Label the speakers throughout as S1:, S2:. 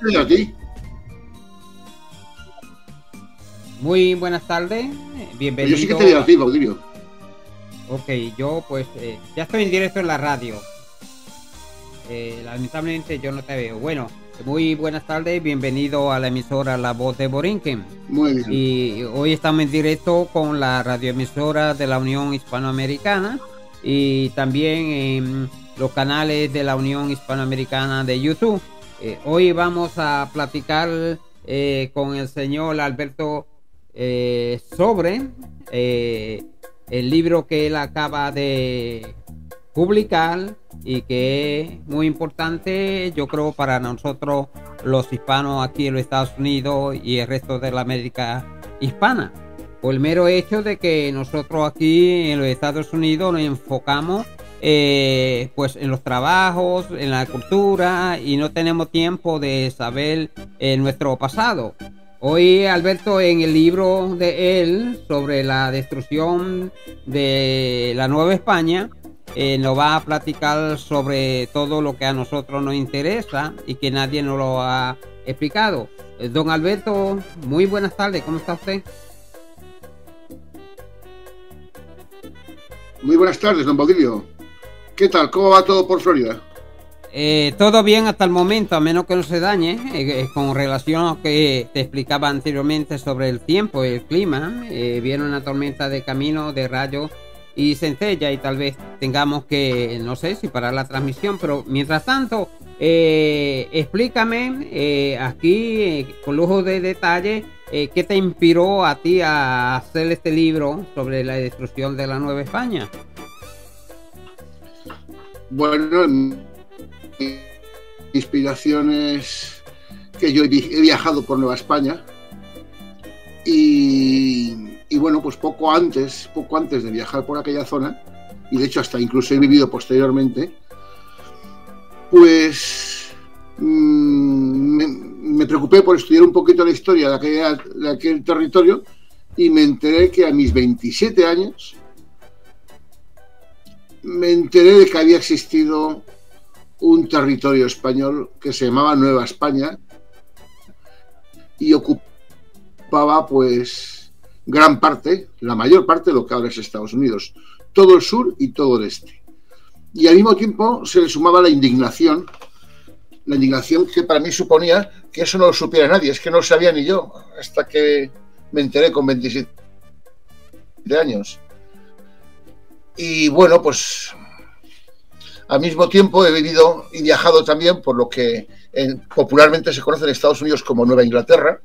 S1: Y a ti.
S2: Muy buenas tardes,
S1: Yo sí que te veo
S2: bienvenido.
S1: a ti, Baudilio.
S2: Ok, yo pues ya estoy en directo en la radio. Lamentablemente yo no te veo. Bueno, muy buenas tardes, bienvenido a la emisora La Voz de Borinquen.
S1: Muy bien.
S2: Y hoy estamos en directo con la radioemisora de la Unión Hispanoamericana y también en los canales de la Unión Hispanoamericana de YouTube. Hoy vamos a platicar con el señor Alberto sobre el libro que él acaba de publicar y que es muy importante, yo creo, para nosotros los hispanos aquí en los Estados Unidos y el resto de la América hispana, por el mero hecho de que nosotros aquí en los Estados Unidos nos enfocamos pues en los trabajos, en la cultura, y no tenemos tiempo de saber nuestro pasado. Hoy Alberto, en el libro de él sobre la destrucción de la Nueva España, nos va a platicar sobre todo lo que a nosotros nos interesa y que nadie nos lo ha explicado. Don Alberto, muy buenas tardes, ¿cómo está usted?
S1: Muy buenas tardes, don Baudilio. ¿Qué tal? ¿Cómo va todo por Florida?
S2: Todo bien hasta el momento, a menos que no se dañe, con relación a lo que te explicaba anteriormente sobre el tiempo y el clima. Viene una tormenta de camino, de rayos y centella, y tal vez tengamos que, no sé si parar la transmisión, pero mientras tanto, explícame aquí con lujo de detalle qué te inspiró a ti a hacer este libro sobre la destrucción de la Nueva España.
S1: Bueno, mi inspiración es que yo he viajado por Nueva España y bueno, pues poco antes de viajar por aquella zona, y de hecho hasta incluso he vivido posteriormente, pues me preocupé por estudiar un poquito la historia de aquel territorio, y me enteré que a mis 27 años me enteré de que había existido un territorio español que se llamaba Nueva España y ocupaba pues gran parte, la mayor parte de lo que ahora es Estados Unidos, todo el sur y todo el este. Y al mismo tiempo se le sumaba la indignación que para mí suponía que eso no lo supiera nadie, es que no lo sabía ni yo, hasta que me enteré con 27 años. Y bueno, pues al mismo tiempo he vivido y viajado también por lo que popularmente se conoce en Estados Unidos como Nueva Inglaterra,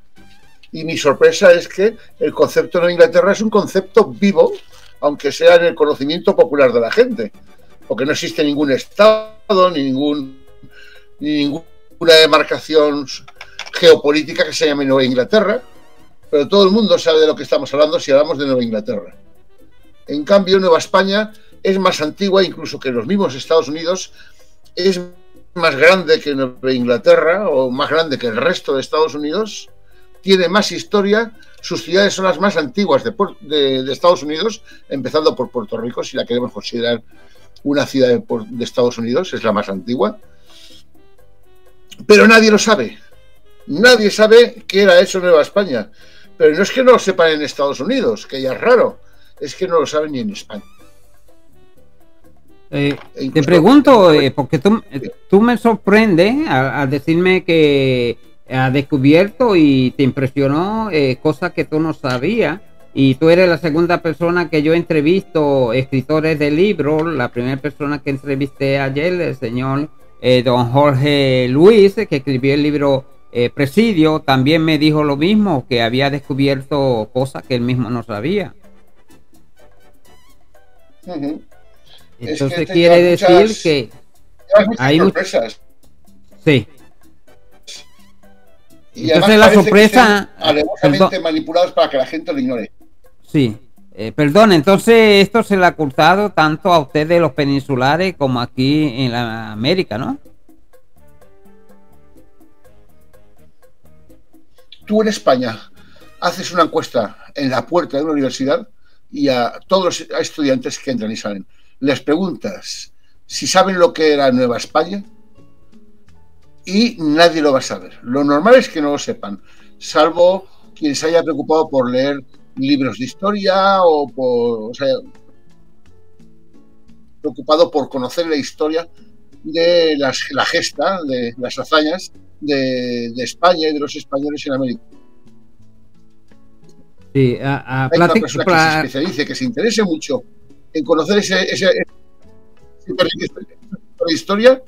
S1: y mi sorpresa es que el concepto de Nueva Inglaterra es un concepto vivo, aunque sea en el conocimiento popular de la gente, porque no existe ningún estado ni ninguna demarcación geopolítica que se llame Nueva Inglaterra, pero todo el mundo sabe de lo que estamos hablando si hablamos de Nueva Inglaterra. En cambio, Nueva España es más antigua incluso que los mismos Estados Unidos, es más grande que Nueva Inglaterra o más grande que el resto de Estados Unidos, tiene más historia, sus ciudades son las más antiguas de Estados Unidos, empezando por Puerto Rico, si la queremos considerar una ciudad de Estados Unidos, es la más antigua. Pero nadie lo sabe. Nadie sabe qué era eso Nueva España. Pero no es que no lo sepan en Estados Unidos, que ya es raro, es que no lo saben ni en España.
S2: Te pregunto, porque tú me sorprendes al decirme que has descubierto y te impresionó cosas que tú no sabías, y tú eres la segunda persona que yo entrevisto, escritores de libros. La primera persona que entrevisté ayer, el señor don Jorge Luis, que escribió el libro Presidio, también me dijo lo mismo, que había descubierto cosas que él mismo no sabía. Entonces quiere decir que hay muchas
S1: sorpresas.
S2: Sí.
S1: Y
S2: entonces
S1: además
S2: la sorpresa,
S1: alevosamente manipulados para que la gente lo ignore.
S2: Sí, perdón, entonces esto se le ha ocultado tanto a ustedes los peninsulares como aquí en la América, ¿no?
S1: Tú en España haces una encuesta en la puerta de una universidad y a todos los estudiantes que entran y salen les preguntas si saben lo que era Nueva España, y nadie lo va a saber. Lo normal es que no lo sepan, salvo quien se haya preocupado por leer libros de historia o sea, preocupado por conocer la historia de la gesta, de las hazañas de España y de los españoles en América.
S2: Sí,
S1: hay una persona que se especialice, que se interese mucho en conocer esa historia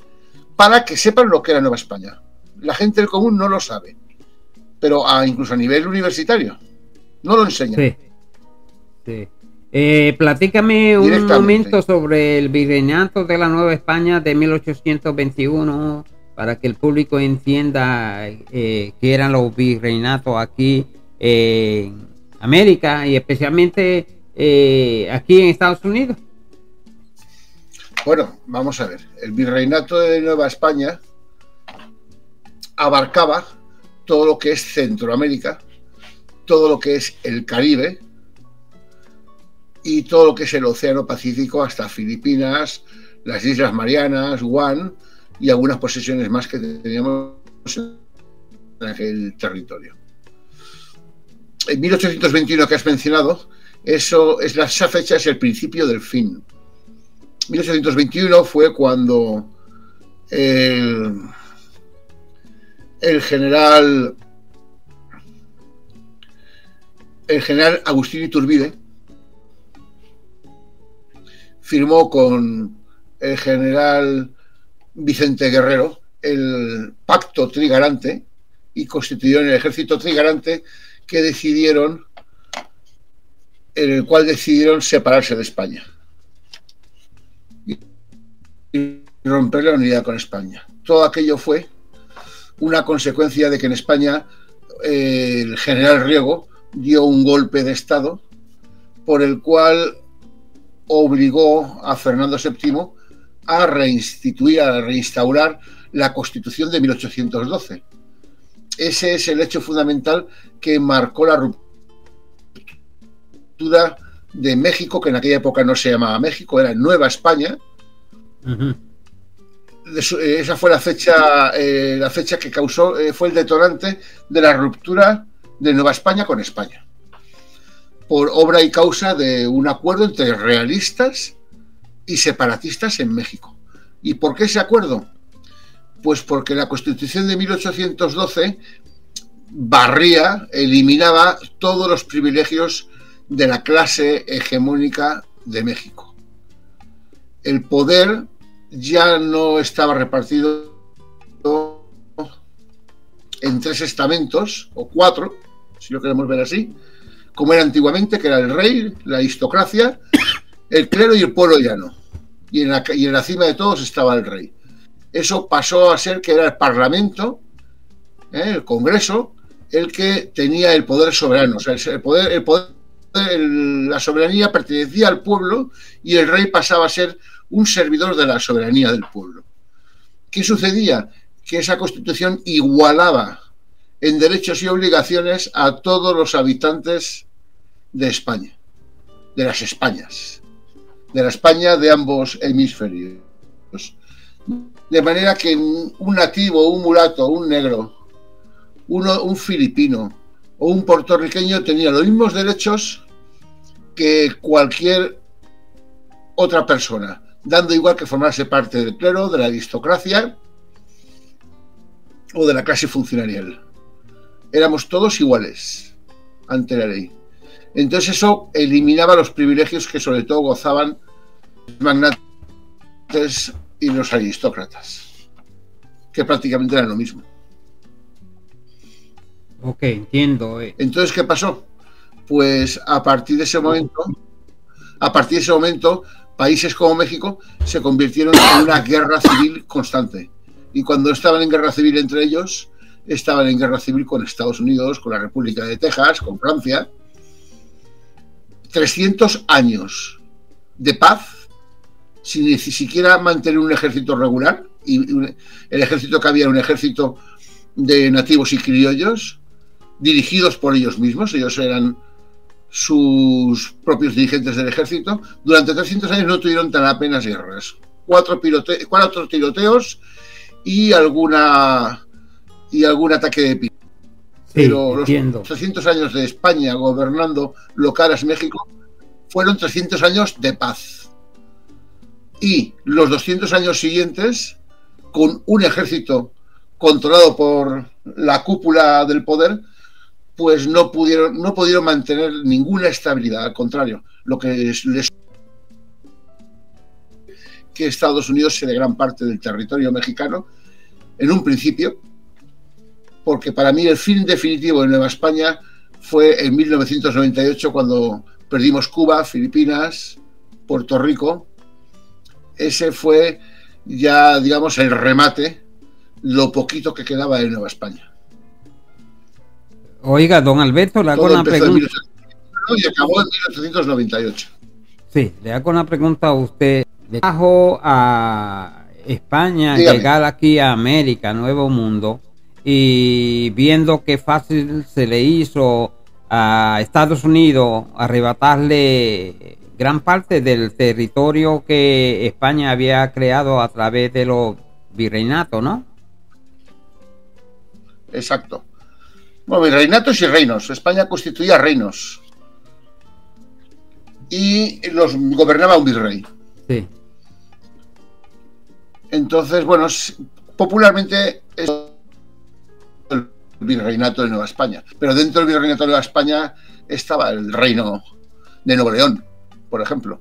S1: para que sepan lo que era Nueva España. La gente del común no lo sabe, pero incluso a nivel universitario no lo enseñan.
S2: Sí, sí. Platícame un momento sobre el virreinato de la Nueva España de 1821 para que el público entienda qué eran los virreinatos aquí en América y especialmente aquí en Estados Unidos.
S1: Bueno, vamos a ver. El virreinato de Nueva España abarcaba todo lo que es Centroamérica, todo lo que es el Caribe y todo lo que es el Océano Pacífico hasta Filipinas, las Islas Marianas, Guam y algunas posesiones más que teníamos en aquel territorio. En 1821 que has mencionado, esa fecha es el principio del fin. 1821 fue cuando el general Agustín Iturbide firmó con el general Vicente Guerrero el pacto trigarante y constituyeron el ejército trigarante en el cual decidieron separarse de España y romper la unidad con España. Todo aquello fue una consecuencia de que en España el general Riego dio un golpe de Estado por el cual obligó a Fernando VII a reinstaurar la Constitución de 1812. Ese es el hecho fundamental que marcó la ruptura de México, que en aquella época no se llamaba México, era Nueva España. Uh-huh. Esa fue la fecha que causó, fue el detonante de la ruptura de Nueva España con España, por obra y causa de un acuerdo entre realistas y separatistas en México. ¿Y por qué ese acuerdo? Pues porque la Constitución de 1812 eliminaba todos los privilegios de la clase hegemónica de México. El poder ya no estaba repartido en 3 estamentos, o 4, si lo queremos ver así, como era antiguamente, que era el rey, la aristocracia, el clero y el pueblo llano. Y en la cima de todos estaba el rey. Eso pasó a ser que era el Parlamento, el Congreso, el que tenía el poder soberano. O sea, la soberanía pertenecía al pueblo y el rey pasaba a ser un servidor de la soberanía del pueblo. ¿Qué sucedía? Que esa Constitución igualaba en derechos y obligaciones a todos los habitantes de España, de las Españas, de la España de ambos hemisferios. De manera que un nativo, un mulato, un negro, un filipino o un puertorriqueño tenía los mismos derechos que cualquier otra persona, dando igual que formarse parte del clero, de la aristocracia o de la clase funcionarial. Éramos todos iguales ante la ley. Entonces eso eliminaba los privilegios que sobre todo gozaban los magnates y los aristócratas, que prácticamente eran lo mismo.
S2: Ok, entiendo.
S1: Entonces, ¿qué pasó? Pues a partir de ese momento, países como México se convirtieron en una guerra civil constante. Y cuando estaban en guerra civil entre ellos, estaban en guerra civil con Estados Unidos, con la República de Texas, con Francia. 300 años de paz, sin ni siquiera mantener un ejército regular. Y el ejército que había era un ejército de nativos y criollos, dirigidos por ellos mismos. Ellos eran sus propios dirigentes del ejército. Durante 300 años no tuvieron tan apenas guerras. 4 tiroteos y algún ataque de pico. Pero los 300 años de España gobernando lo caras México fueron 300 años de paz. Y los 200 años siguientes, con un ejército controlado por la cúpula del poder, pues no pudieron mantener ninguna estabilidad. Al contrario, lo que les que Estados Unidos se de gran parte del territorio mexicano en un principio, porque para mí el fin definitivo de Nueva España fue en 1998, cuando perdimos Cuba, Filipinas, Puerto Rico. Ese fue ya, digamos, el remate, lo poquito que quedaba de Nueva España.
S2: Oiga, don Alberto, le hago una pregunta.
S1: Y acabó en 1898.
S2: Sí, le hago una pregunta a usted. Viajó a España,
S1: dígame.
S2: Llegar aquí a América, Nuevo Mundo, y viendo qué fácil se le hizo a Estados Unidos arrebatarle gran parte del territorio que España había creado a través de los virreinatos, ¿no?
S1: Exacto. Bueno, virreinatos y reinos. España constituía reinos y los gobernaba un virrey.
S2: Sí.
S1: Entonces, bueno, popularmente es el virreinato de Nueva España, pero dentro del virreinato de Nueva España estaba el reino de Nuevo León, por ejemplo.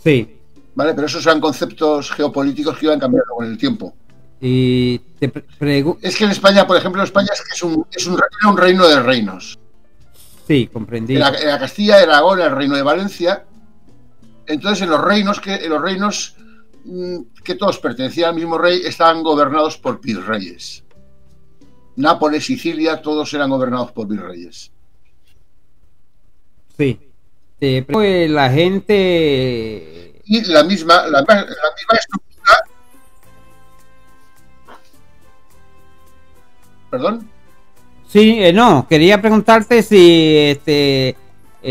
S2: Sí.
S1: Vale, pero esos eran conceptos geopolíticos que iban cambiando con el tiempo.
S2: Y
S1: es que en España, por ejemplo, España era un reino de reinos.
S2: Sí, comprendí.
S1: En la Castilla, Aragón, el reino de Valencia. Entonces, en los reinos que todos pertenecían al mismo rey, estaban gobernados por virreyes. Nápoles, Sicilia, todos eran gobernados por virreyes.
S2: Sí. Pues la gente...
S1: Y la misma estructura... ¿Perdón?
S2: Sí, no, quería preguntarte si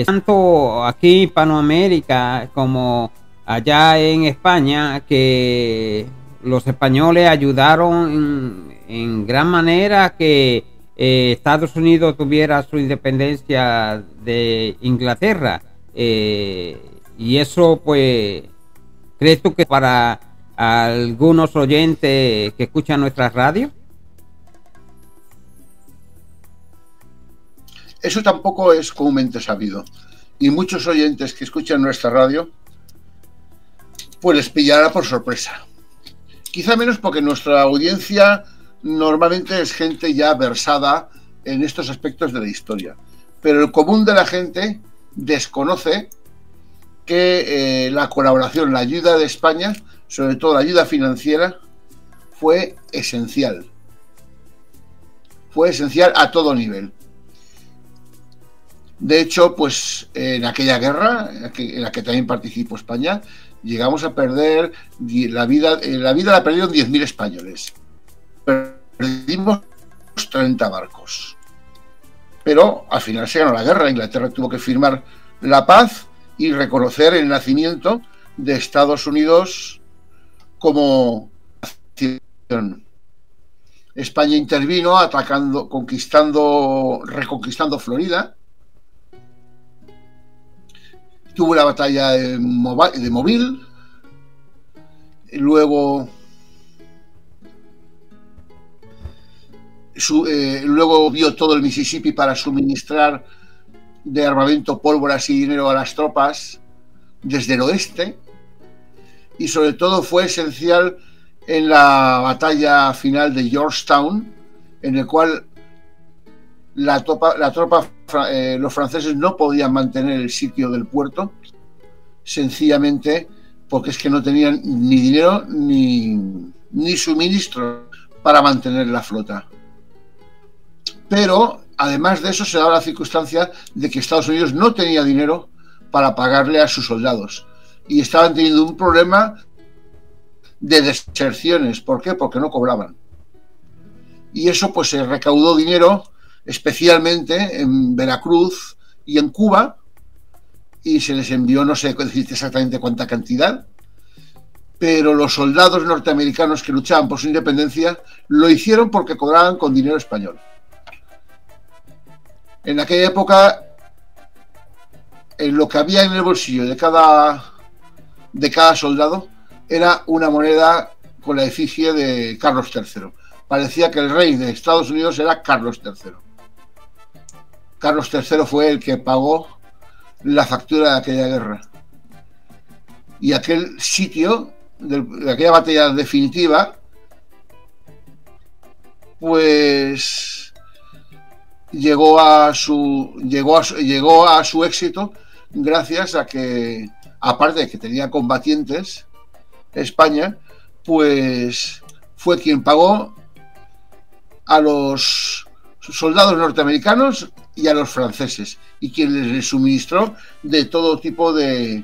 S2: tanto aquí en Hispanoamérica como allá en España, que los españoles ayudaron en gran manera que Estados Unidos tuviera su independencia de Inglaterra. Y eso, pues, ¿crees tú que para algunos oyentes que escuchan nuestra radio?
S1: Eso tampoco es comúnmente sabido. Y muchos oyentes que escuchan nuestra radio, pues les pillará por sorpresa. Quizá menos porque nuestra audiencia normalmente es gente ya versada en estos aspectos de la historia. Pero el común de la gente desconoce que la colaboración, la ayuda de España, sobre todo la ayuda financiera, fue esencial. Fue esencial a todo nivel. De hecho, pues en aquella guerra en la que también participó España, llegamos a perder la vida la perdieron 10.000 españoles. Perdimos 30 barcos. Pero al final se ganó la guerra. Inglaterra tuvo que firmar la paz y reconocer el nacimiento de Estados Unidos como nación. España intervino atacando, reconquistando Florida. Tuvo la batalla de Mobile, luego vio todo el Mississippi para suministrar de armamento, pólvoras y dinero a las tropas desde el oeste, y sobre todo fue esencial en la batalla final de Georgetown, en el cual los franceses no podían mantener el sitio del puerto, sencillamente porque es que no tenían ni dinero ni suministro para mantener la flota. Pero además de eso se daba la circunstancia de que Estados Unidos no tenía dinero para pagarle a sus soldados y estaban teniendo un problema de deserciones. ¿Por qué? Porque no cobraban. Y eso pues se recaudó dinero especialmente en Veracruz y en Cuba, y se les envió, no sé decirte exactamente cuánta cantidad, pero los soldados norteamericanos que luchaban por su independencia lo hicieron porque cobraban con dinero español. En aquella época, lo que había en el bolsillo de cada soldado era una moneda con la efigie de Carlos III. Parecía que el rey de Estados Unidos era Carlos III. Carlos III fue el que pagó la factura de aquella guerra. Y aquel sitio, de aquella batalla definitiva, pues llegó a su éxito gracias a que, aparte de que tenía combatientes, España, pues fue quien pagó a los soldados norteamericanos y a los franceses, y quien les suministró de todo tipo de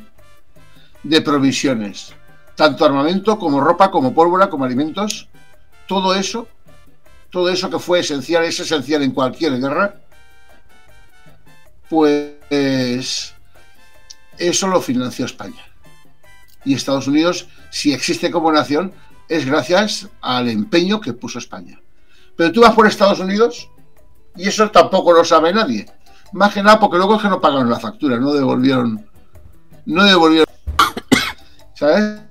S1: provisiones, tanto armamento como ropa, como pólvora, como alimentos. Todo eso que fue esencial, es esencial en cualquier guerra, pues eso lo financió España. Y Estados Unidos, si existe como nación, es gracias al empeño que puso España. Pero tú vas por Estados Unidos y eso tampoco lo sabe nadie. Más que nada porque luego es que no pagaron la factura, no devolvieron, ¿sabes?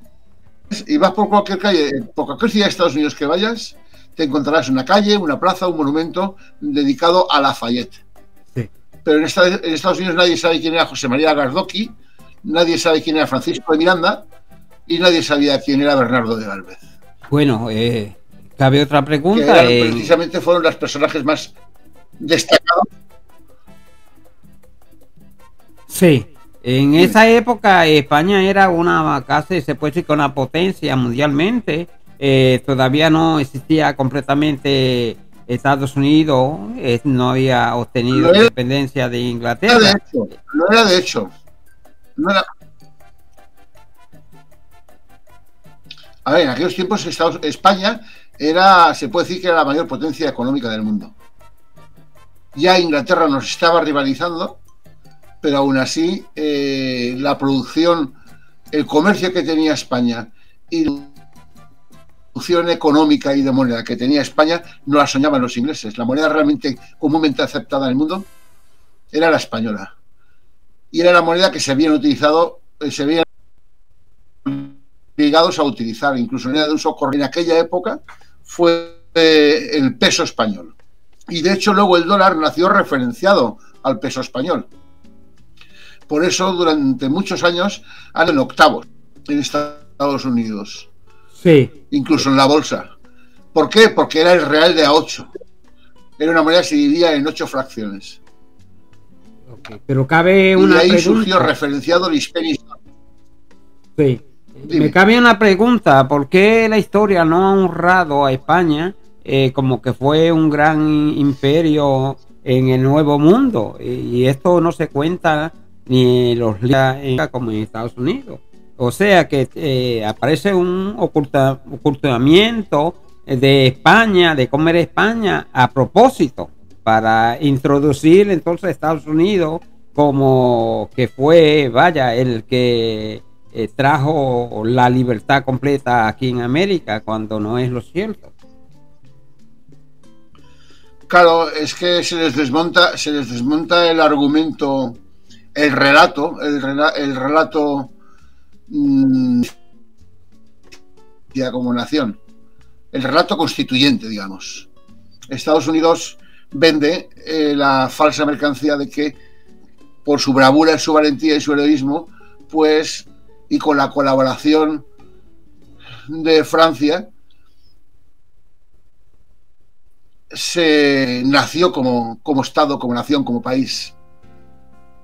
S1: Y vas por cualquier calle, por cualquier ciudad de Estados Unidos que vayas, te encontrarás una calle, una plaza, un monumento dedicado a Lafayette. Sí. Pero en Estados Unidos nadie sabe quién era José María Gardoqui, nadie sabe quién era Francisco de Miranda y nadie sabía quién era Bernardo de Gálvez.
S2: Bueno, cabe otra pregunta.
S1: Precisamente fueron los personajes más destacados.
S2: Sí, en esa época España era casi se puede decir que una potencia mundialmente. Todavía no existía completamente Estados Unidos, no había obtenido independencia de Inglaterra.
S1: No era de hecho. No era. A ver, en aquellos tiempos España se puede decir que era la mayor potencia económica del mundo. Ya Inglaterra nos estaba rivalizando, pero aún así la producción, el comercio que tenía España y la producción económica y de moneda que tenía España no la soñaban los ingleses. La moneda realmente comúnmente aceptada en el mundo era la española. Y era la moneda que se habían utilizado, se habían obligados a utilizar, incluso en uso corriente. En aquella época fue el peso español. Y de hecho luego el dólar nació referenciado al peso español. Por eso durante muchos años andan en octavos en Estados Unidos.
S2: Sí.
S1: Incluso en la bolsa. ¿Por qué? Porque era el real de a 8. Era una moneda que se dividía en 8 fracciones.
S2: Okay. Pero cabe una
S1: pregunta. Y ahí
S2: pregunta.
S1: surgió referenciado el Spanish.
S2: Sí. Dime. Me cabe una pregunta. ¿Por qué la historia no ha honrado a España como que fue un gran imperio en el Nuevo Mundo? Y esto no se cuenta ni en los libros como en Estados Unidos. O sea que aparece un ocultamiento de España, de cómo era España a propósito, para introducir entonces a Estados Unidos como que fue, el que trajo la libertad completa aquí en América, cuando no es lo cierto.
S1: Claro, es que se les desmonta el argumento, el relato ya como nación, el relato constituyente, digamos. Estados Unidos vende la falsa mercancía de que por su bravura, su valentía y su heroísmo, pues, y con la colaboración de Francia, se nació como Estado, como nación, como país.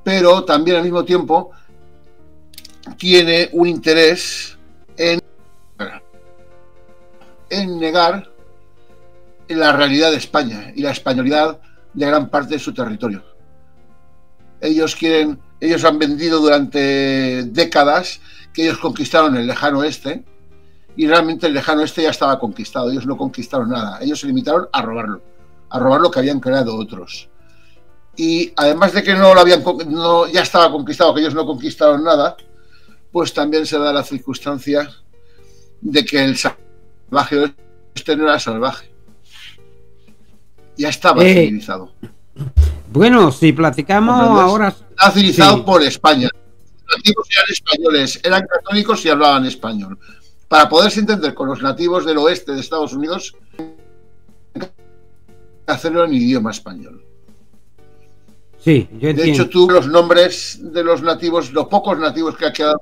S1: Pero también al mismo tiempo tiene un interés en negar la realidad de España y la españolidad de gran parte de su territorio. Ellos han vendido durante décadas que ellos conquistaron el lejano oeste, y realmente el lejano oeste ya estaba conquistado. Ellos no conquistaron nada, ellos se limitaron a robar lo que habían creado otros. Y además de que ya estaba conquistado, que ellos no conquistaron nada, pues también se da la circunstancia de que el salvaje oeste no era salvaje. Ya estaba civilizado.
S2: Bueno, si platicamos ahora...
S1: Estaba civilizado por España. Los nativos eran españoles, eran católicos y hablaban español. Para poderse entender con los nativos del oeste de Estados Unidos, hacerlo en idioma español.
S2: Sí, yo entiendo.
S1: De hecho, tú los nombres de los nativos, los pocos nativos que ha quedado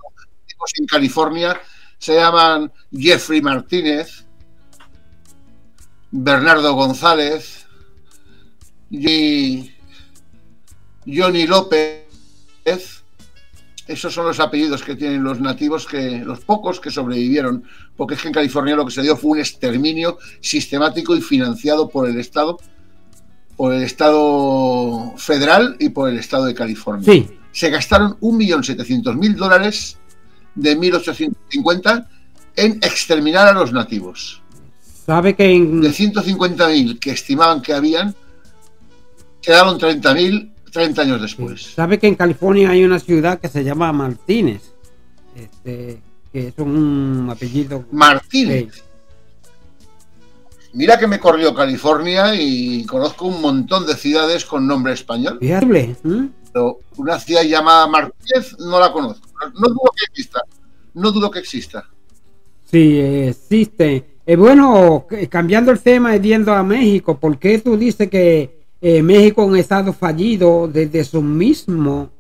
S1: en California, se llaman Jeffrey Martínez, Bernardo González y Johnny López. Esos son los apellidos que tienen los nativos, los pocos que sobrevivieron, porque es que en California lo que se dio fue un exterminio sistemático y financiado por el Estado federal y por el Estado de California.
S2: Sí.
S1: Se gastaron $1.700.000 de 1850 en exterminar a los nativos.
S2: Sabe que
S1: de 150.000 que estimaban que habían, quedaron 30.000 30 años después.
S2: Sabe que en California hay una ciudad que se llama Martínez, que es un apellido
S1: Martínez. Sí. Mira que me corrió California y conozco un montón de ciudades con nombre español.
S2: Fíjate.
S1: Pero una ciudad llamada Martínez no la conozco. No dudo que exista. No dudo que exista.
S2: Sí, existe. Bueno, cambiando el tema y yendo a México, ¿por qué tú dices que México es un estado fallido desde su mismo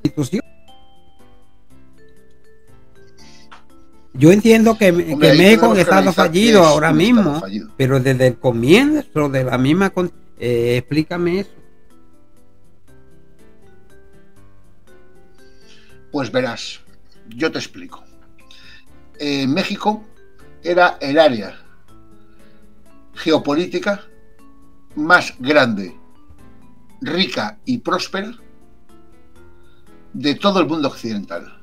S2: institución? Yo entiendo que México es un estado fallido ahora mismo, fallido. Pero desde el comienzo de la misma... explícame eso.
S1: Pues verás, yo te explico. México era el área geopolítica más grande, rica y próspera de todo el mundo occidental.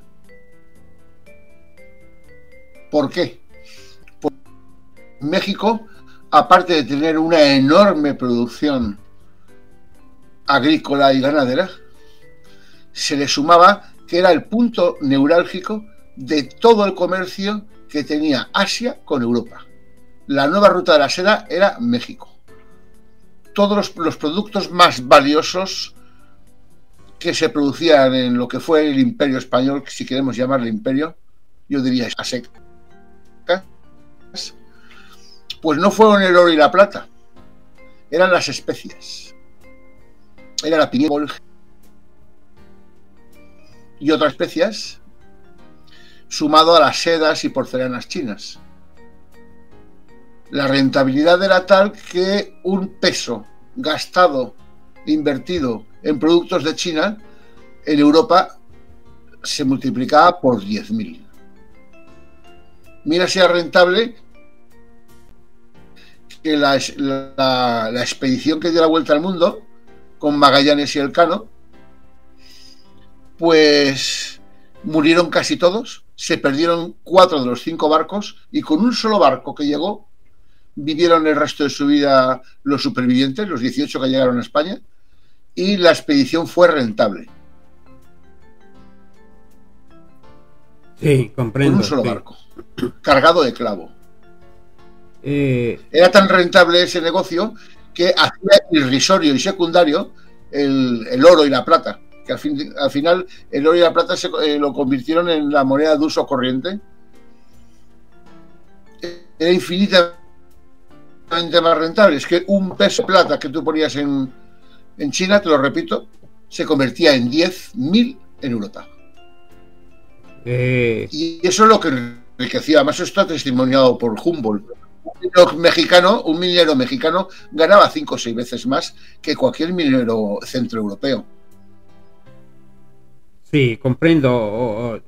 S1: ¿Por qué? Porque México, aparte de tener una enorme producción agrícola y ganadera, se le sumaba que era el punto neurálgico de todo el comercio que tenía Asia con Europa. La nueva ruta de la seda era México. Todos los productos más valiosos que se producían en lo que fue el Imperio Español, si queremos llamarle imperio, yo diría a secas, pues no fueron el oro y la plata, eran las especias, era la piña y otras especias, sumado a las sedas y porcelanas chinas. La rentabilidad era tal que un peso gastado, invertido en productos de China, en Europa se multiplicaba por 10.000. Mira si era rentable que la expedición que dio la vuelta al mundo, con Magallanes y Elcano, pues murieron casi todos, se perdieron 4 de los 5 barcos y con un solo barco que llegó vivieron el resto de su vida los supervivientes, los 18 que llegaron a España, y la expedición fue rentable.
S2: Sí, comprendo.
S1: Con un solo barco, cargado de clavo.
S2: Era
S1: tan rentable ese negocio que hacía irrisorio y secundario el oro y la plata, que al final el oro y la plata lo convirtieron en la moneda de uso corriente. Era infinitamente más rentable. Es que un peso de plata que tú ponías en China, te lo repito, se convertía en 10.000 en Europa. Y eso es lo que enriquecía. Además, eso está testimoniado por Humboldt. Un minero mexicano ganaba 5 o 6 veces más que cualquier minero centroeuropeo.
S2: Sí, comprendo.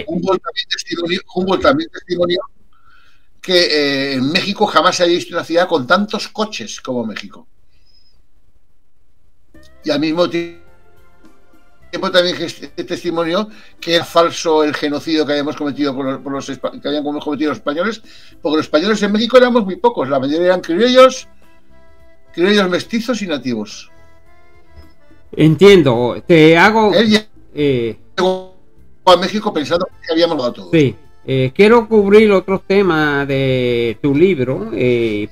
S1: Humboldt también testimonió que en México jamás se había visto una ciudad con tantos coches como México. Y al mismo tiempo también testimonio que era falso el genocidio que habíamos cometido que habían cometido los españoles, porque los españoles en México éramos muy pocos, la mayoría eran criollos mestizos y nativos.
S2: Entiendo, te hago...
S1: Él llegó a México pensando que habíamos dado todo.
S2: Sí, Quiero cubrir otros temas de tu libro,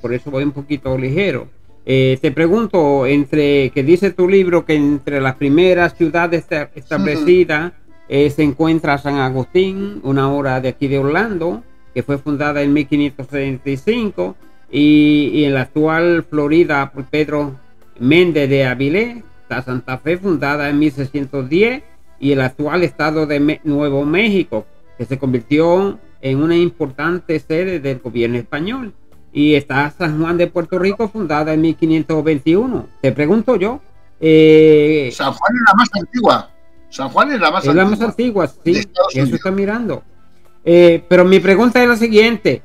S2: por eso voy un poquito ligero. Te pregunto, que dice tu libro que entre las primeras ciudades establecidas se encuentra San Agustín, una hora de aquí de Orlando, que fue fundada en 1575, y en la actual Florida por Pedro Méndez de Avilés, está Santa Fe, fundada en 1610, y el actual estado de Nuevo México, que se convirtió en una importante sede del gobierno español. Y está San Juan de Puerto Rico, fundada en 1521. Te pregunto yo.
S1: San Juan es la más antigua. San Juan es la más antigua.
S2: Es la más antigua, sí. Eso está mirando. Pero mi pregunta es la siguiente.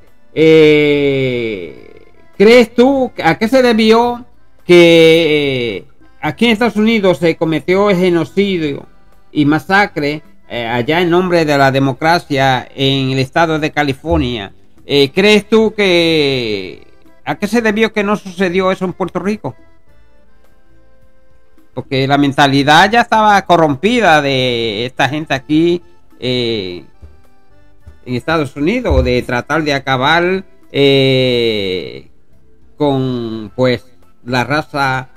S2: ¿Crees tú a qué se debió que aquí en Estados Unidos se cometió el genocidio y masacre allá en nombre de la democracia en el estado de California? ¿Crees tú que a qué se debió que no sucedió eso en Puerto Rico? Porque la mentalidad ya estaba corrompida de esta gente aquí en Estados Unidos, de tratar de acabar con pues la raza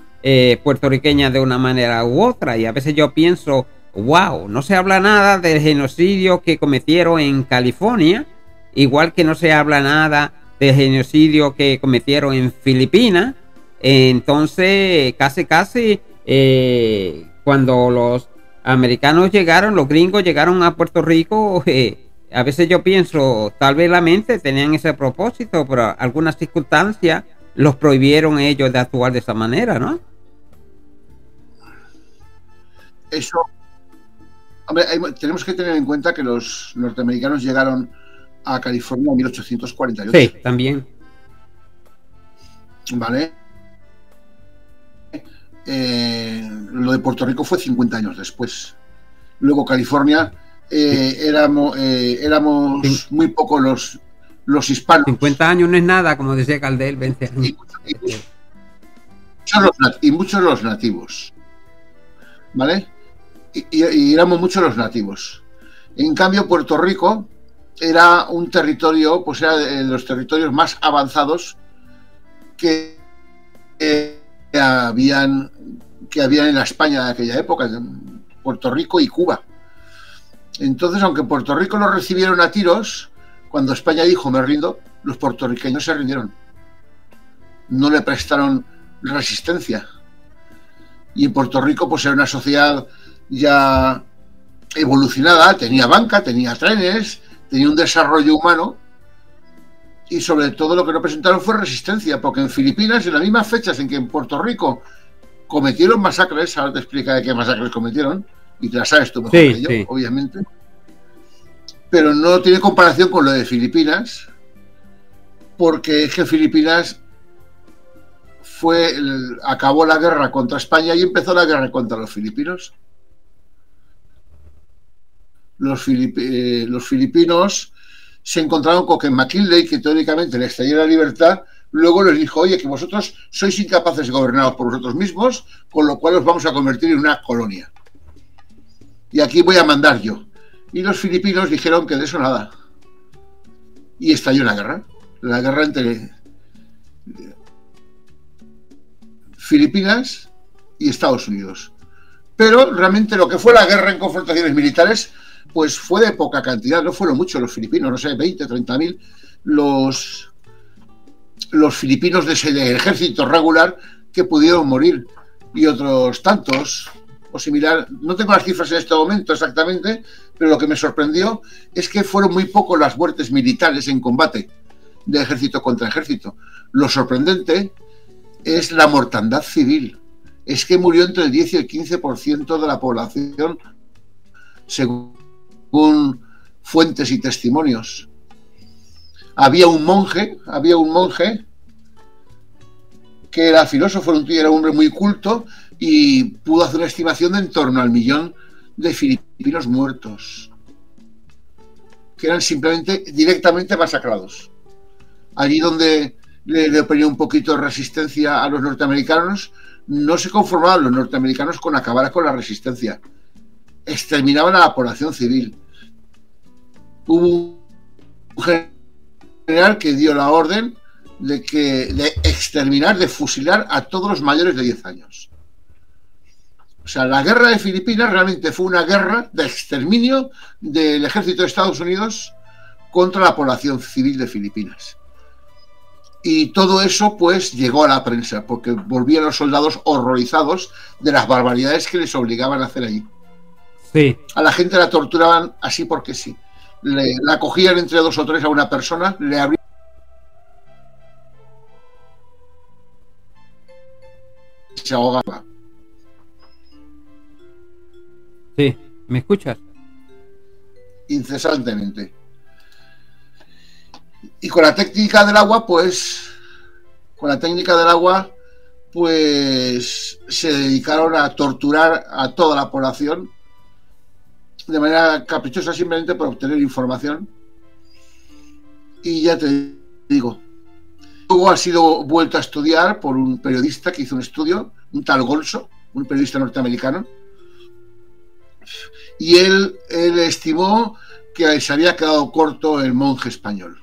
S2: puertorriqueña de una manera u otra. Y a veces yo pienso, wow, no se habla nada del genocidio que cometieron en California, igual que no se habla nada del genocidio que cometieron en Filipinas. Entonces casi cuando los americanos llegaron, los gringos llegaron a Puerto Rico, a veces yo pienso, tal vez la mente tenían ese propósito, pero algunas circunstancias los prohibieron ellos de actuar de esa manera, ¿no?
S1: Eso, hombre, tenemos que tener en cuenta que los norteamericanos llegaron a California en 1848.
S2: Sí, también.
S1: Vale. Lo de Puerto Rico fue 50 años después. Luego California, éramos muy pocos los hispanos.
S2: 50 años no es nada, como decía Caldel, 20 años.
S1: Y muchos los nativos. ¿Vale? Y éramos muchos los nativos. En cambio, Puerto Rico era un territorio, pues era de los territorios más avanzados que habían en la España de aquella época, Puerto Rico y Cuba. Entonces, aunque Puerto Rico lo recibieron a tiros, cuando España dijo me rindo, los puertorriqueños se rindieron. No le prestaron resistencia. Y en Puerto Rico pues era una sociedad ya evolucionada, tenía banca, tenía trenes, tenía un desarrollo humano, y sobre todo lo que no presentaron fue resistencia, porque en Filipinas, en las mismas fechas en que en Puerto Rico cometieron masacres, ahora te explicaré qué masacres cometieron, y te las sabes tú mejor que yo, obviamente, pero no tiene comparación con lo de Filipinas, porque es que Filipinas acabó la guerra contra España y empezó la guerra contra los filipinos. Los filipinos se encontraron con que McKinley, que teóricamente les traía la libertad, luego les dijo, oye, que vosotros sois incapaces de gobernaros por vosotros mismos, con lo cual os vamos a convertir en una colonia. Y aquí voy a mandar yo. Y los filipinos dijeron que de eso nada. Y estalló la guerra entre Filipinas y Estados Unidos. Pero realmente lo que fue la guerra en confrontaciones militares pues fue de poca cantidad, no fueron muchos los filipinos, no sé, 20, 30.000 los filipinos del ejército regular que pudieron morir, y otros tantos o similar. No tengo las cifras en este momento exactamente, pero lo que me sorprendió es que fueron muy pocos las muertes militares en combate de ejército contra ejército. Lo sorprendente es la mortandad civil. Es que murió entre el 10 y el 15% de la población, según fuentes y testimonios. Había un monje que era filósofo, era un hombre muy culto, y pudo hacer una estimación de en torno al 1.000.000 de filipinos muertos, que eran simplemente directamente masacrados. Allí donde le ponía un poquito de resistencia a los norteamericanos, no se conformaban los norteamericanos con acabar con la resistencia, exterminaban a la población civil. Hubo general que dio la orden de exterminar, de fusilar a todos los mayores de 10 años. O sea, la guerra de Filipinas realmente fue una guerra de exterminio del ejército de Estados Unidos contra la población civil de Filipinas. Y todo eso pues llegó a la prensa, porque volvían los soldados horrorizados de las barbaridades que les obligaban a hacer allí.
S2: Sí.
S1: A la gente la torturaban así porque sí. La cogían entre 2 o 3 a una persona, le abrían, se ahogaba.
S2: Sí, ¿me escuchas?
S1: Incesantemente. Y con la técnica del agua, pues se dedicaron a torturar a toda la población de manera caprichosa, simplemente por obtener información. Y ya te digo, luego ha sido vuelto a estudiar por un periodista que hizo un estudio, un tal Golso, un periodista norteamericano, y él estimó que se había quedado corto el monje español.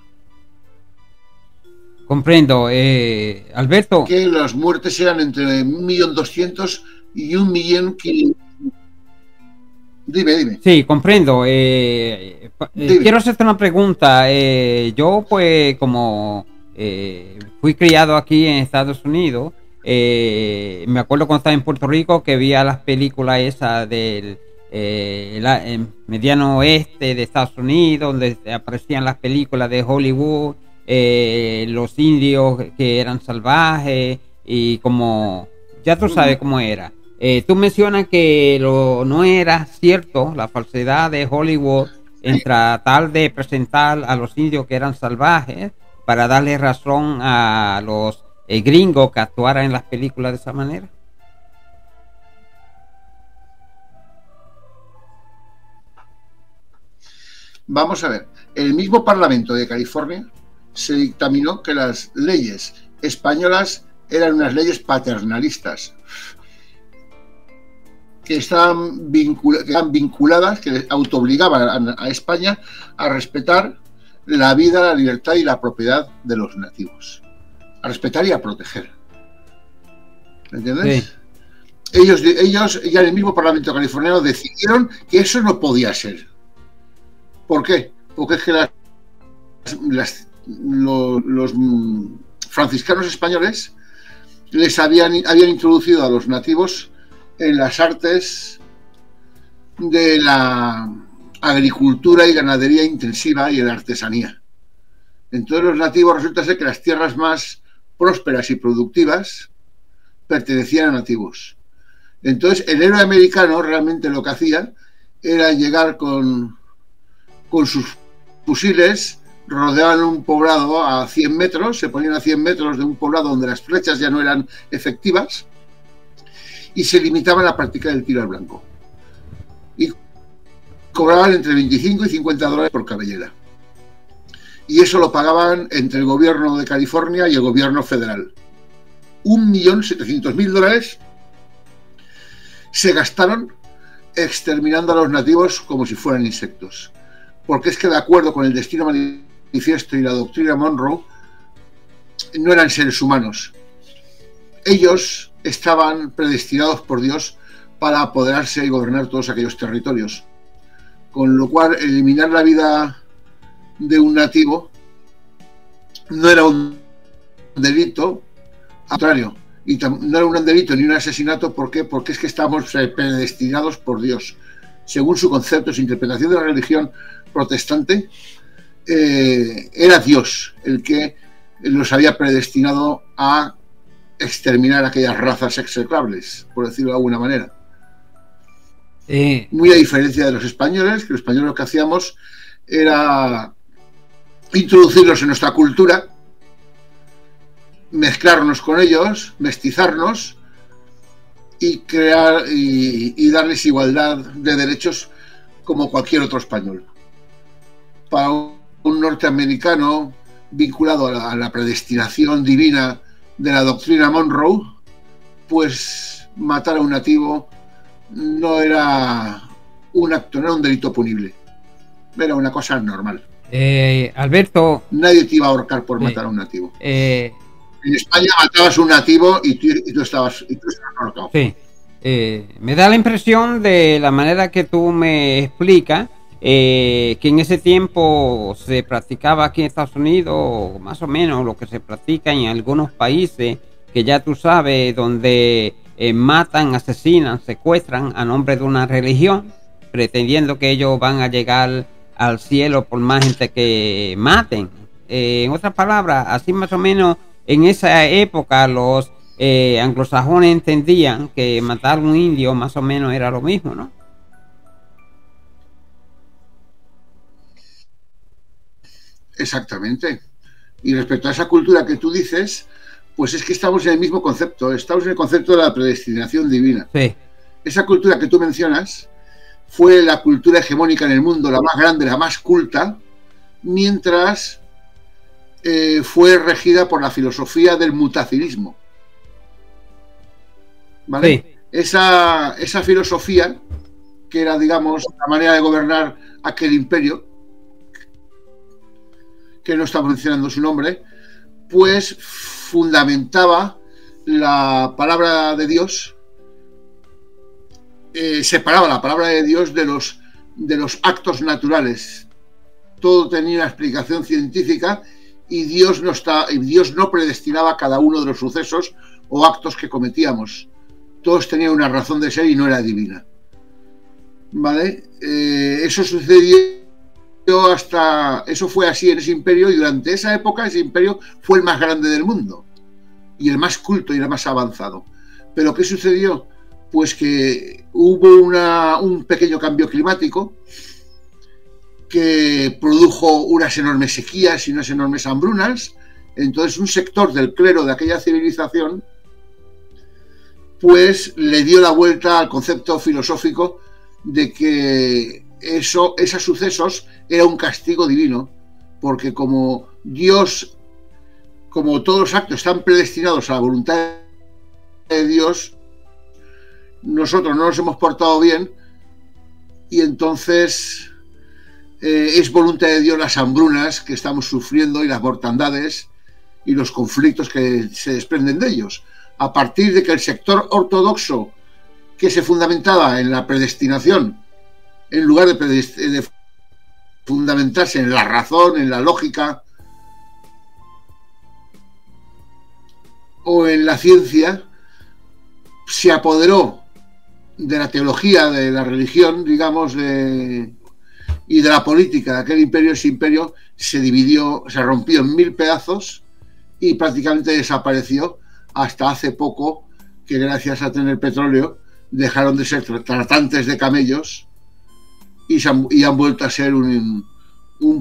S2: Comprendo, Alberto.
S1: Que las muertes eran entre 1.200.000 y 1.500.000. Dime.
S2: Sí, comprendo. Quiero hacerte una pregunta. Yo, pues, como fui criado aquí en Estados Unidos, me acuerdo cuando estaba en Puerto Rico que veía las películas esas del mediano oeste de Estados Unidos, donde aparecían las películas de Hollywood, los indios que eran salvajes, y como ya tú sabes cómo era. Tú mencionas que no era cierto la falsedad de Hollywood en tratar de presentar a los indios que eran salvajes para darle razón a los gringos que actuaran en las películas de esa manera.
S1: Vamos a ver, el mismo Parlamento de California se dictaminó que las leyes españolas eran unas leyes paternalistas, que estaban vinculadas, que autoobligaban a España a respetar la vida, la libertad y la propiedad de los nativos, a respetar y a proteger. ¿Entiendes? Sí. Ellos ya en el mismo Parlamento californiano decidieron que eso no podía ser. ¿Por qué? Porque es que los franciscanos españoles les habían introducido a los nativos en las artes de la agricultura y ganadería intensiva y en la artesanía. Entonces los nativos, resulta ser que las tierras más prósperas y productivas pertenecían a nativos. Entonces el héroe americano realmente lo que hacía era llegar con sus fusiles, rodeaban un poblado a 100 metros, se ponían a 100 metros de un poblado donde las flechas ya no eran efectivas y se limitaban a practicar el tiro al blanco. Y cobraban entre 25 y 50 dólares por cabellera. Y eso lo pagaban entre el gobierno de California y el gobierno federal. 1.700.000 dólares se gastaron exterminando a los nativos como si fueran insectos. Porque es que, de acuerdo con el Destino Manifiesto y la doctrina Monroe, no eran seres humanos. Ellos estaban predestinados por Dios para apoderarse y gobernar todos aquellos territorios. Con lo cual, eliminar la vida de un nativo no era un delito, al contrario, y no era un delito ni un asesinato. ¿Por qué? Porque es que estamos predestinados por Dios. Según su concepto, su interpretación de la religión protestante, era Dios el que los había predestinado a exterminar aquellas razas execrables, por decirlo de alguna manera. Muy a diferencia de los españoles, que los españoles lo que hacíamos era introducirlos en nuestra cultura, mezclarnos con ellos, mestizarnos y crear y darles igualdad de derechos como cualquier otro español. Para un norteamericano vinculado a la predestinación divina de la doctrina Monroe, pues matar a un nativo no era un acto, no era un delito punible, era una cosa normal.
S2: Alberto,
S1: Nadie te iba a ahorcar por matar a un nativo. En España matabas a un nativo y tú estabas ahorcado.
S2: Sí. Me da la impresión de la manera que tú me explicas que en ese tiempo se practicaba aquí en Estados Unidos más o menos lo que se practica en algunos países que ya tú sabes, donde matan, asesinan, secuestran a nombre de una religión, pretendiendo que ellos van a llegar al cielo por más gente que maten. En otras palabras, así más o menos en esa época los anglosajones entendían que matar a un indio más o menos era lo mismo, ¿no?
S1: Exactamente. Y respecto a esa cultura que tú dices, pues es que estamos en el mismo concepto, estamos en el concepto de la predestinación divina.
S2: Sí.
S1: Esa cultura que tú mencionas fue la cultura hegemónica en el mundo, la más grande, la más culta, mientras fue regida por la filosofía del mutacilismo. ¿Vale?
S2: Sí.
S1: Esa filosofía, que era, digamos, la manera de gobernar aquel imperio, que no está mencionando su nombre, pues fundamentaba la palabra de Dios, separaba la palabra de Dios de los actos naturales. Todo tenía una explicación científica y Dios no predestinaba cada uno de los sucesos o actos que cometíamos. Todos tenían una razón de ser y no era divina. ¿Vale? Eso sucedió eso fue así en ese imperio, y durante esa época ese imperio fue el más grande del mundo y el más culto y el más avanzado. Pero ¿qué sucedió? Pues que hubo un pequeño cambio climático que produjo unas enormes sequías y unas enormes hambrunas. Entonces un sector del clero de aquella civilización pues le dio la vuelta al concepto filosófico de que esos sucesos era un castigo divino, porque como todos los actos están predestinados a la voluntad de Dios, nosotros no nos hemos portado bien y entonces es voluntad de Dios las hambrunas que estamos sufriendo y las mortandades y los conflictos que se desprenden de ellos. A partir de que el sector ortodoxo, que se fundamentaba en la predestinación, en lugar de fundamentarse en la razón, en la lógica o en la ciencia, se apoderó de la teología, de la religión, digamos, y de la política de aquel imperio. Ese imperio se dividió, se rompió en 1000 pedazos y prácticamente desapareció hasta hace poco, que gracias a tener petróleo dejaron de ser tratantes de camellos y han vuelto a ser un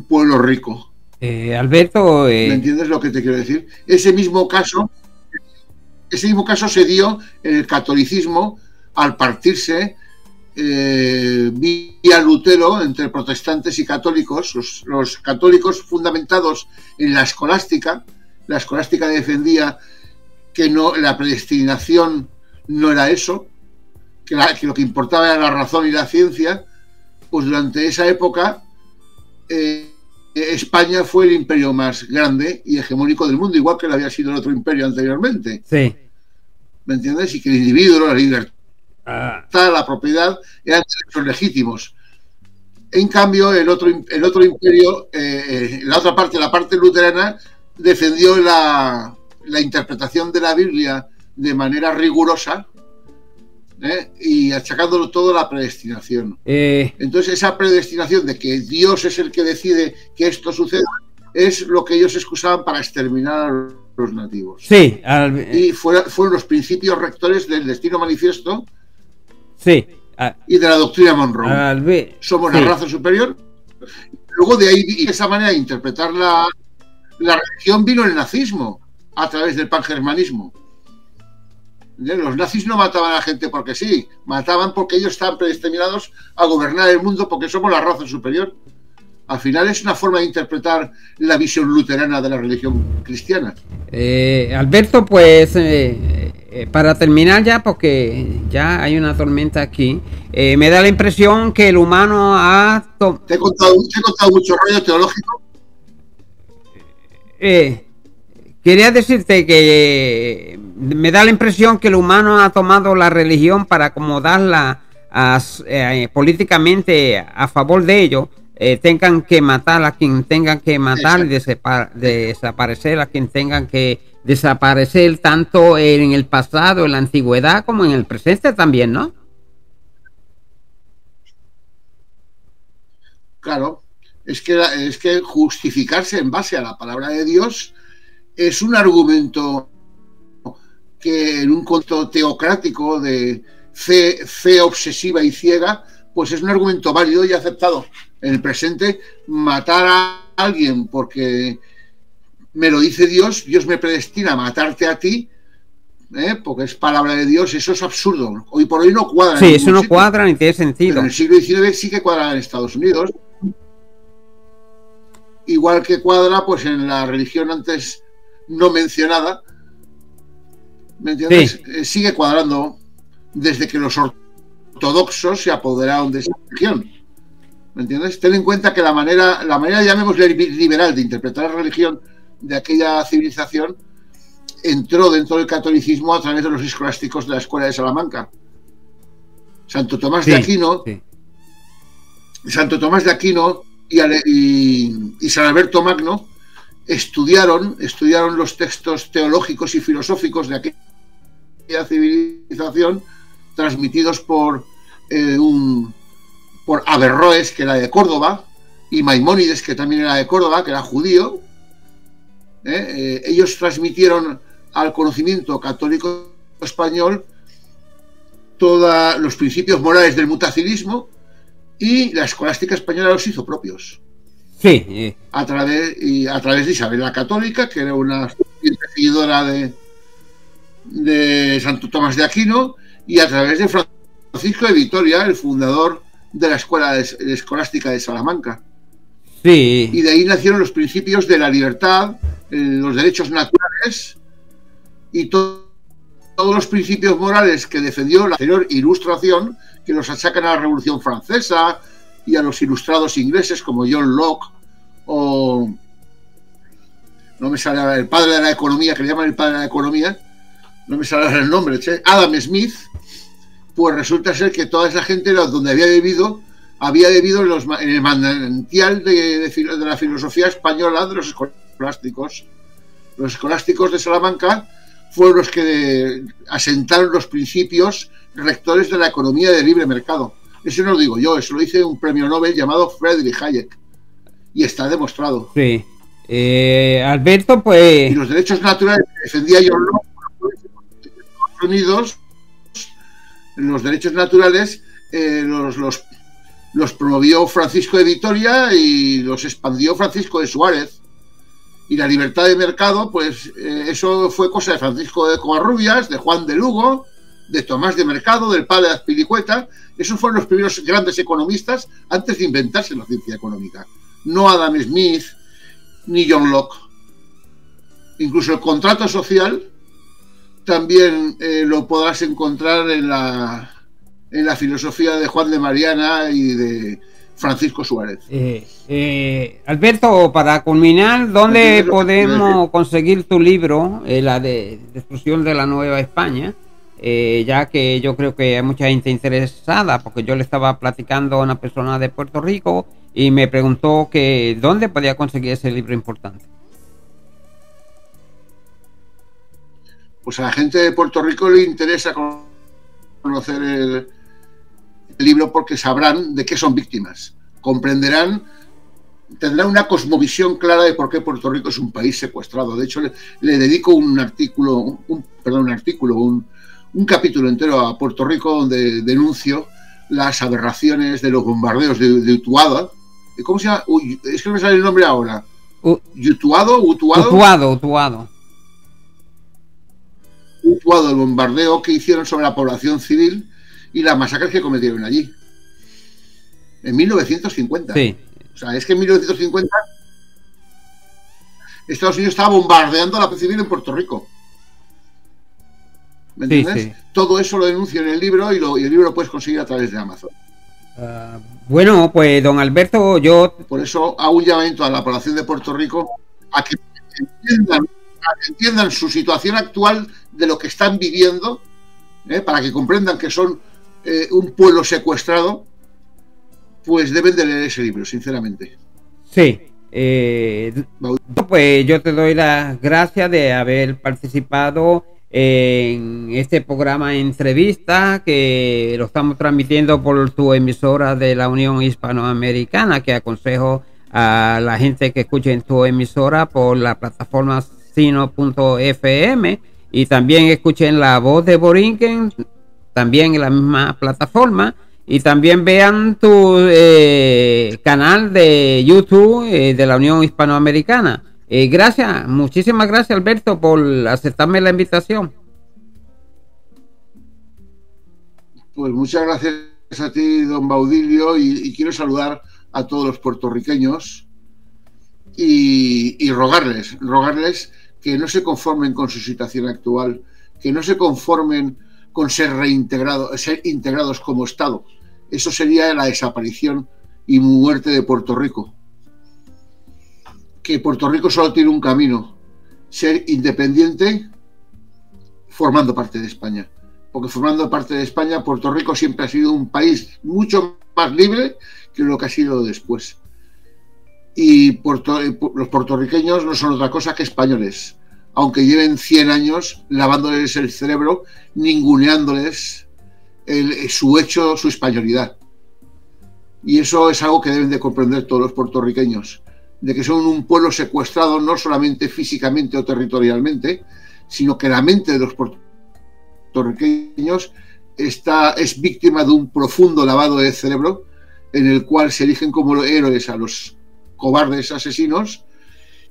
S1: pueblo rico.
S2: Alberto,
S1: ¿me entiendes lo que te quiero decir? Ese mismo caso se dio en el catolicismo al partirse vía Lutero entre protestantes y católicos. Los católicos fundamentados en la escolástica defendía que la predestinación no era eso, que lo que importaba era la razón y la ciencia. Pues durante esa época España fue el imperio más grande y hegemónico del mundo, igual que lo había sido el otro imperio anteriormente.
S2: Sí.
S1: ¿Me entiendes? Y que el individuo, la libertad, la propiedad eran derechos legítimos. En cambio, el otro imperio, la parte luterana, defendió la interpretación de la Biblia de manera rigurosa, y achacándolo todo a la predestinación. Entonces esa predestinación de que Dios es el que decide que esto suceda es lo que ellos excusaban para exterminar a los nativos.
S2: Sí.
S1: Y fueron los principios rectores del Destino Manifiesto,
S2: sí,
S1: y de la doctrina Monroe. Somos la raza superior. Luego de ahí, y de esa manera de interpretar la religión, vino el nazismo a través del pangermanismo. Los nazis no mataban a la gente porque sí, mataban porque ellos estaban predestinados a gobernar el mundo, porque somos la raza superior. Al final es una forma de interpretar la visión luterana de la religión cristiana.
S2: Alberto, pues para terminar ya, porque ya hay una tormenta aquí, me da la impresión que el humano ha...
S1: Te he contado mucho rollo teológico.
S2: quería decirte que me da la impresión que el humano ha tomado la religión para acomodarla políticamente a favor de ellos. Tengan que matar a quien tengan que matar y desaparecer a quien tengan que desaparecer, tanto en el pasado, en la antigüedad, como en el presente también, ¿no?
S1: Claro, es que justificarse en base a la palabra de Dios es un argumento que en un contexto teocrático de fe obsesiva y ciega, pues es un argumento válido y aceptado. En el presente, matar a alguien porque me lo dice Dios, Dios me predestina a matarte a ti, porque es palabra de Dios, eso es absurdo. Hoy por hoy no cuadra.
S2: Sí, eso no cuadra ni tiene sentido.
S1: Pero en el siglo XIX sí que cuadra en Estados Unidos. Igual que cuadra pues en la religión antes no mencionada, ¿me entiendes? Sí. Sigue cuadrando desde que los ortodoxos se apoderaron de esa religión, ¿me entiendes? Ten en cuenta que la manera llamémosle liberal de interpretar la religión de aquella civilización entró dentro del catolicismo a través de los escolásticos de la escuela de Salamanca. Santo Tomás de Aquino, Santo Tomás de Aquino y San Alberto Magno estudiaron los textos teológicos y filosóficos de aquella civilización, transmitidos por Averroes, que era de Córdoba, y Maimónides, que también era de Córdoba, que era judío. Ellos transmitieron al conocimiento católico español todos los principios morales del mutacilismo, y la escolástica española los hizo propios.
S2: Sí.
S1: A través de Isabel la Católica, que era una seguidora de Santo Tomás de Aquino, y a través de Francisco de Vitoria, el fundador de la escuela escolástica de Salamanca.
S2: Sí.
S1: Y de ahí nacieron los principios de la libertad, los derechos naturales y todos los principios morales que defendió la anterior Ilustración, que los achacan a la Revolución Francesa y a los ilustrados ingleses como John Locke o no me sale el padre de la economía, que le llaman el padre de la economía, no me sale el nombre, Adam Smith. Pues resulta ser que toda esa gente donde había bebido en el manantial de la filosofía española de los escolásticos. Los escolásticos de Salamanca fueron los que asentaron los principios rectores de la economía de libre mercado. Eso no lo digo yo, eso lo dice un premio Nobel llamado Friedrich Hayek. Y está demostrado.
S2: Sí. Alberto, pues...
S1: Y los derechos naturales que defendía John Locke en Estados Unidos, los derechos naturales los promovió Francisco de Vitoria y los expandió Francisco de Suárez. Y la libertad de mercado, pues eso fue cosa de Francisco de Covarrubias, de Juan de Lugo, de Tomás de Mercado, del padre de Azpilicueta. Esos fueron los primeros grandes economistas antes de inventarse la ciencia económica. No Adam Smith ni John Locke. Incluso el contrato social también lo podrás encontrar en la filosofía de Juan de Mariana y de Francisco Suárez.
S2: Alberto, para culminar, ¿dónde podemos conseguir tu libro, la de Destrucción de la Nueva España? Ya que yo creo que hay mucha gente interesada, porque yo le estaba platicando a una persona de Puerto Rico y me preguntó que dónde podía conseguir ese libro importante.
S1: Pues a la gente de Puerto Rico le interesa conocer el libro porque sabrán de qué son víctimas, comprenderán, tendrán una cosmovisión clara de por qué Puerto Rico es un país secuestrado. De hecho, le dedico un capítulo entero a Puerto Rico donde denuncio las aberraciones de los bombardeos de Utuado. ¿Cómo se llama? Es que no me sale el nombre ahora.
S2: Utuado,
S1: el bombardeo que hicieron sobre la población civil y las masacres que cometieron allí. En 1950.
S2: Sí.
S1: O sea, es que en 1950 Estados Unidos estaba bombardeando a la población civil en Puerto Rico. ¿Me entiendes? Sí. Todo eso lo denuncio en el libro y el libro lo puedes conseguir a través de Amazon.
S2: Bueno, pues don Alberto, yo...
S1: Por eso hago un llamamiento a la población de Puerto Rico a que entiendan su situación actual de lo que están viviendo, para que comprendan que son un pueblo secuestrado, pues deben de leer ese libro, sinceramente.
S2: Sí. Pues yo te doy las gracias de haber participado en este programa de entrevista que lo estamos transmitiendo por tu emisora de la Unión Hispanoamericana, que aconsejo a la gente que escuche en tu emisora por la plataforma sino.fm, y también escuchen La Voz de Borinquen también en la misma plataforma, y también vean tu canal de YouTube de la Unión Hispanoamericana. Gracias, muchísimas gracias, Alberto, por aceptarme la invitación.
S1: Pues muchas gracias a ti, don Baudilio, y quiero saludar a todos los puertorriqueños y rogarles que no se conformen con su situación actual, que no se conformen con ser integrados como Estado. Eso sería la desaparición y muerte de Puerto Rico. Que Puerto Rico solo tiene un camino: ser independiente formando parte de España. Porque formando parte de España, Puerto Rico siempre ha sido un país mucho más libre que lo que ha sido después. Y los puertorriqueños no son otra cosa que españoles, aunque lleven 100 años lavándoles el cerebro, ninguneándoles su hecho, su españolidad. Y eso es algo que deben de comprender todos los puertorriqueños, de que son un pueblo secuestrado no solamente físicamente o territorialmente, sino que la mente de los puertorriqueños es víctima de un profundo lavado de cerebro, en el cual se eligen como héroes a los cobardes asesinos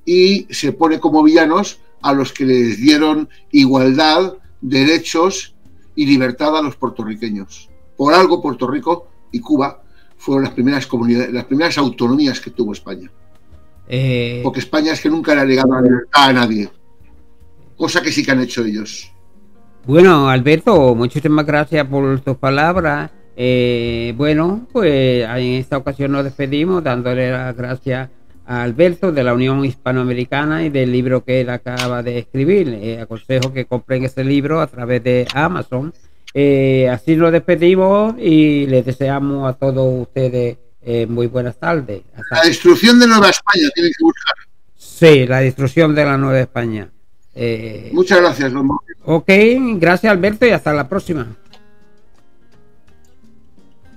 S1: y se pone como villanos a los que les dieron igualdad, derechos y libertad a los puertorriqueños. Por algo Puerto Rico y Cuba fueron las primeras comunidades, las primeras autonomías que tuvo España. Porque España es que nunca le ha negado la libertad a nadie, cosa que sí que han hecho ellos.
S2: Bueno, Alberto, muchísimas gracias por tus palabras. Bueno, pues en esta ocasión nos despedimos dándole las gracias a Alberto de la Unión Hispanoamericana y del libro que él acaba de escribir. Aconsejo que compren ese libro a través de Amazon. Así nos despedimos y les deseamos a todos ustedes muy buenas tardes.
S1: La destrucción de Nueva España tienen que buscar.
S2: Sí, la destrucción de la Nueva España.
S1: Muchas gracias, don Mauricio.
S2: Ok, gracias, Alberto, y hasta la próxima.